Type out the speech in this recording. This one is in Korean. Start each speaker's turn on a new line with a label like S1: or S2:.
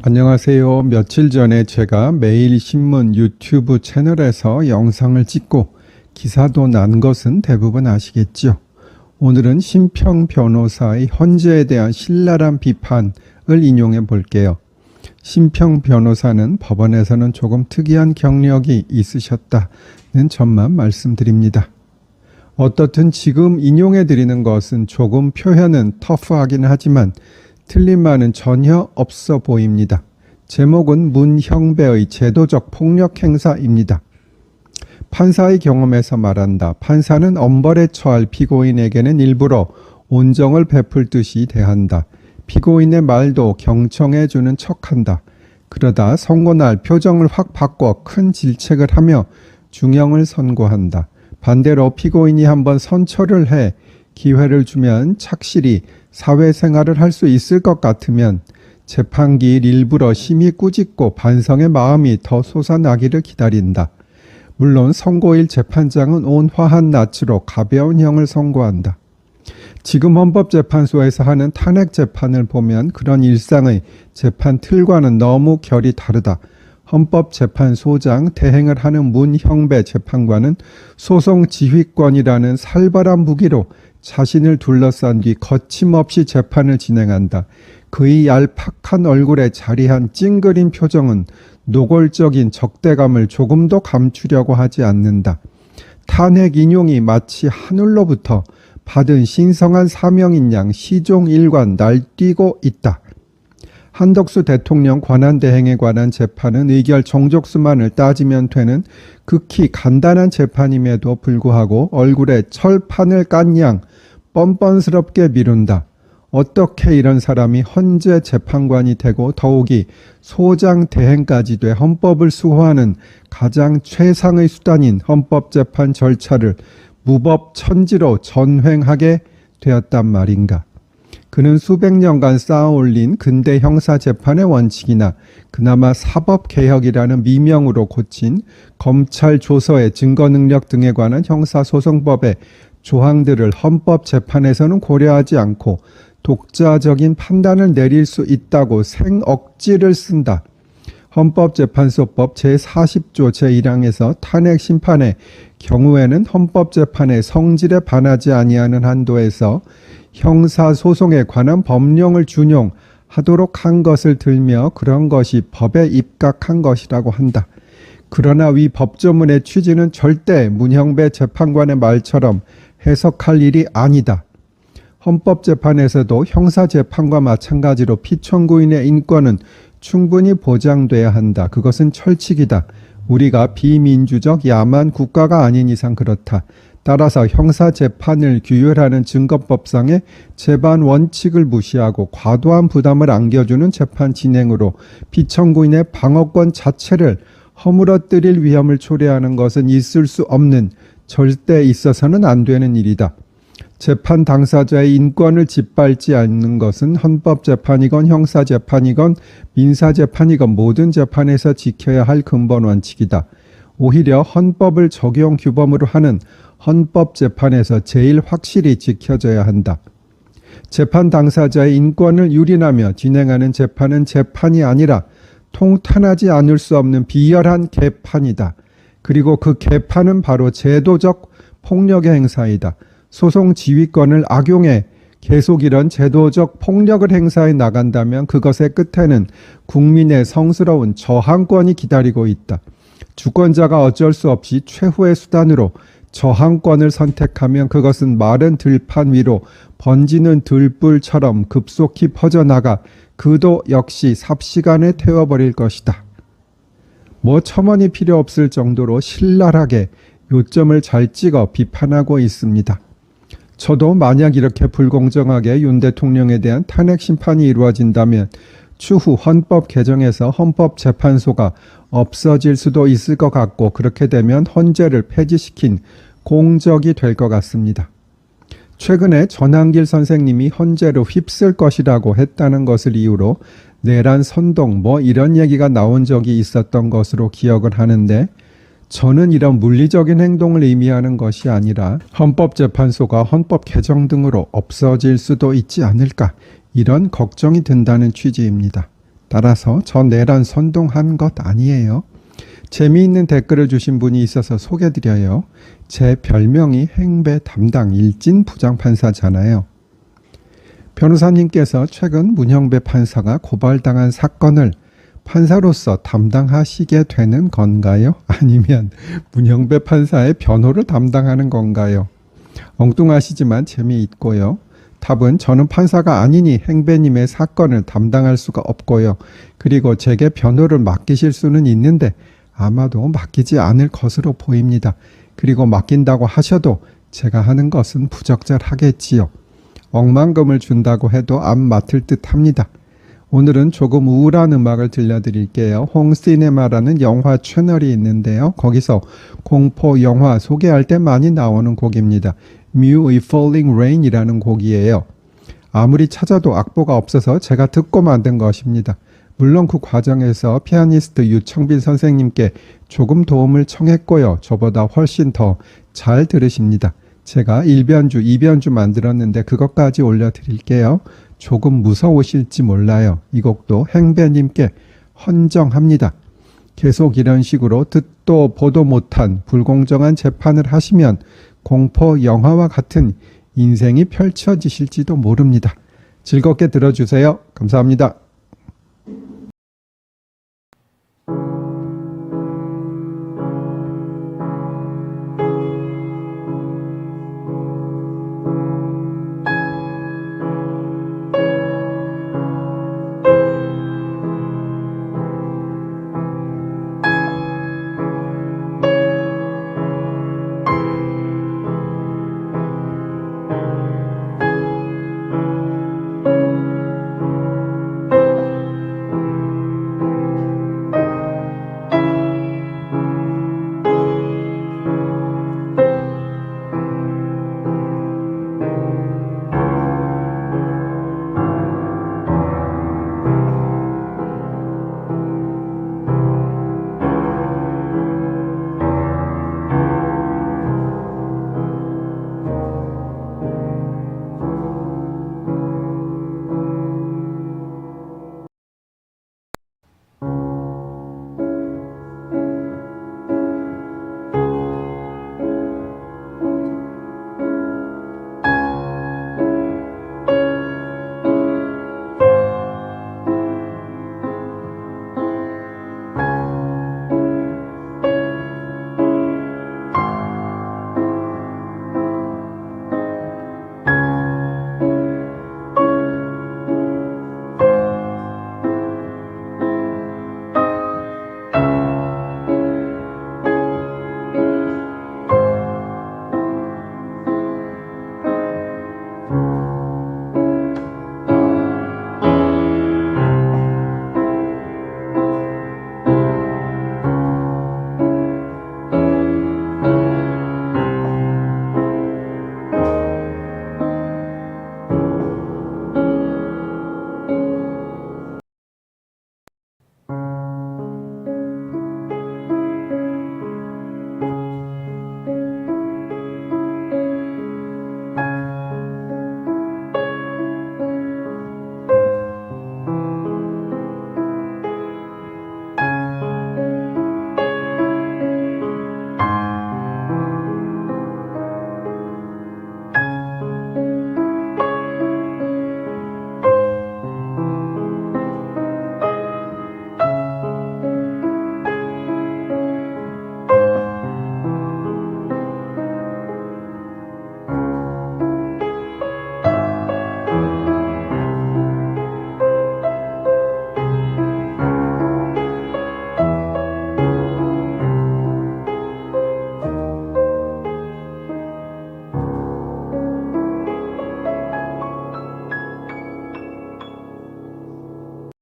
S1: 안녕하세요. 며칠 전에 제가 매일신문 유튜브 채널에서 영상을 찍고 기사도 난 것은 대부분 아시겠죠. 오늘은 심평 변호사의 헌재에 대한 신랄한 비판을 인용해 볼게요. 심평 변호사는 법원에서는 조금 특이한 경력이 있으셨다는 점만 말씀드립니다. 어떻든 지금 인용해 드리는 것은 조금 표현은 터프하긴 하지만 틀린 말은 전혀 없어 보입니다. 제목은 문형배의 제도적 폭력 행사입니다. 판사의 경험에서 말한다. 판사는 엄벌에 처할 피고인에게는 일부러 온정을 베풀듯이 대한다. 피고인의 말도 경청해주는 척한다. 그러다 선고날 표정을 확 바꿔 큰 질책을 하며 중형을 선고한다. 반대로 피고인이 한번 선처를 해 기회를 주면 착실히 사회생활을 할 수 있을 것 같으면 재판기일 일부러 심히 꾸짖고 반성의 마음이 더 솟아나기를 기다린다. 물론 선고일 재판장은 온 화한 낯으로 가벼운 형을 선고한다. 지금 헌법재판소에서 하는 탄핵 재판을 보면 그런 일상의 재판 틀과는 너무 결이 다르다. 헌법재판소장 대행을 하는 문형배 재판관은 소송 지휘권이라는 살벌한 무기로 자신을 둘러싼 뒤 거침없이 재판을 진행한다. 그의 얄팍한 얼굴에 자리한 찡그린 표정은 노골적인 적대감을 조금도 감추려고 하지 않는다. 탄핵 인용이 마치 하늘로부터 받은 신성한 사명인 양 시종일관 날뛰고 있다. 한덕수 대통령 권한대행에 관한 재판은 의결 정족수만을 따지면 되는 극히 간단한 재판임에도 불구하고 얼굴에 철판을 깐 양 뻔뻔스럽게 미룬다. 어떻게 이런 사람이 헌재 재판관이 되고 더욱이 소장 대행까지 돼 헌법을 수호하는 가장 최상의 수단인 헌법재판 절차를 무법천지로 전횡하게 되었단 말인가. 그는 수백 년간 쌓아올린 근대 형사재판의 원칙이나 그나마 사법개혁이라는 미명으로 고친 검찰 조서의 증거능력 등에 관한 형사소송법의 조항들을 헌법재판에서는 고려하지 않고 독자적인 판단을 내릴 수 있다고 생억지를 쓴다. 헌법재판소법 제40조 제1항에서 탄핵 심판의 경우에는 헌법재판의 성질에 반하지 아니하는 한도에서 형사소송에 관한 법령을 준용하도록 한 것을 들며 그런 것이 법에 입각한 것이라고 한다. 그러나 위 법조문의 취지는 절대 문형배 재판관의 말처럼 해석할 일이 아니다. 헌법재판에서도 형사재판과 마찬가지로 피청구인의 인권은 충분히 보장돼야 한다. 그것은 철칙이다. 우리가 비민주적 야만 국가가 아닌 이상 그렇다. 따라서 형사재판을 규율하는 증거법상의 재반 원칙을 무시하고 과도한 부담을 안겨주는 재판 진행으로 피청구인의 방어권 자체를 허물어뜨릴 위험을 초래하는 것은 있을 수 없는, 절대 있어서는 안 되는 일이다. 재판 당사자의 인권을 짓밟지 않는 것은 헌법재판이건 형사재판이건 민사재판이건 모든 재판에서 지켜야 할 근본 원칙이다. 오히려 헌법을 적용 규범으로 하는 헌법재판에서 제일 확실히 지켜져야 한다. 재판 당사자의 인권을 유린하며 진행하는 재판은 재판이 아니라 통탄하지 않을 수 없는 비열한 개판이다. 그리고 그 개판은 바로 제도적 폭력의 행사이다. 소송 지휘권을 악용해 계속 이런 제도적 폭력을 행사해 나간다면 그것의 끝에는 국민의 성스러운 저항권이 기다리고 있다. 주권자가 어쩔 수 없이 최후의 수단으로 저항권을 선택하면 그것은 마른 들판 위로 번지는 들불처럼 급속히 퍼져나가 그도 역시 삽시간에 태워버릴 것이다. 뭐 첨언이 필요 없을 정도로 신랄하게 요점을 잘 찍어 비판하고 있습니다. 저도 만약 이렇게 불공정하게 윤 대통령에 대한 탄핵 심판이 이루어진다면 추후 헌법 개정에서 헌법재판소가 없어질 수도 있을 것 같고 그렇게 되면 헌재를 폐지시킨 공적이 될 것 같습니다. 최근에 전한길 선생님이 헌재로 휩쓸 것이라고 했다는 것을 이유로 내란 선동 이런 얘기가 나온 적이 있었던 것으로 기억을 하는데 저는 이런 물리적인 행동을 의미하는 것이 아니라 헌법재판소가 헌법 개정 등으로 없어질 수도 있지 않을까 이런 걱정이 든다는 취지입니다. 따라서 저 내란 선동한 것 아니에요. 재미있는 댓글을 주신 분이 있어서 소개드려요. 제 별명이 행배 담당 일진 부장판사잖아요. 변호사님께서 최근 문형배 판사가 고발당한 사건을 판사로서 담당하시게 되는 건가요? 아니면 문형배 판사의 변호를 담당하는 건가요? 엉뚱하시지만 재미있고요. 답은 저는 판사가 아니니 행배님의 사건을 담당할 수가 없고요. 그리고 제게 변호를 맡기실 수는 있는데 아마도 맡기지 않을 것으로 보입니다. 그리고 맡긴다고 하셔도 제가 하는 것은 부적절하겠지요. 억만금을 준다고 해도 안 맡을 듯 합니다. 오늘은 조금 우울한 음악을 들려드릴게요. 홍시네마라는 영화 채널이 있는데요. 거기서 공포 영화 소개할 때 많이 나오는 곡입니다. Mew Falling Rain이라는 곡이에요. 아무리 찾아도 악보가 없어서 제가 듣고 만든 것입니다. 물론 그 과정에서 피아니스트 유청빈 선생님께 조금 도움을 청했고요. 저보다 훨씬 더 잘 들으십니다. 제가 1변주, 2변주 만들었는데 그것까지 올려드릴게요. 조금 무서우실지 몰라요. 이 곡도 행배님께 헌정합니다. 계속 이런 식으로 듣도 보도 못한 불공정한 재판을 하시면 공포 영화와 같은 인생이 펼쳐지실지도 모릅니다. 즐겁게 들어주세요. 감사합니다.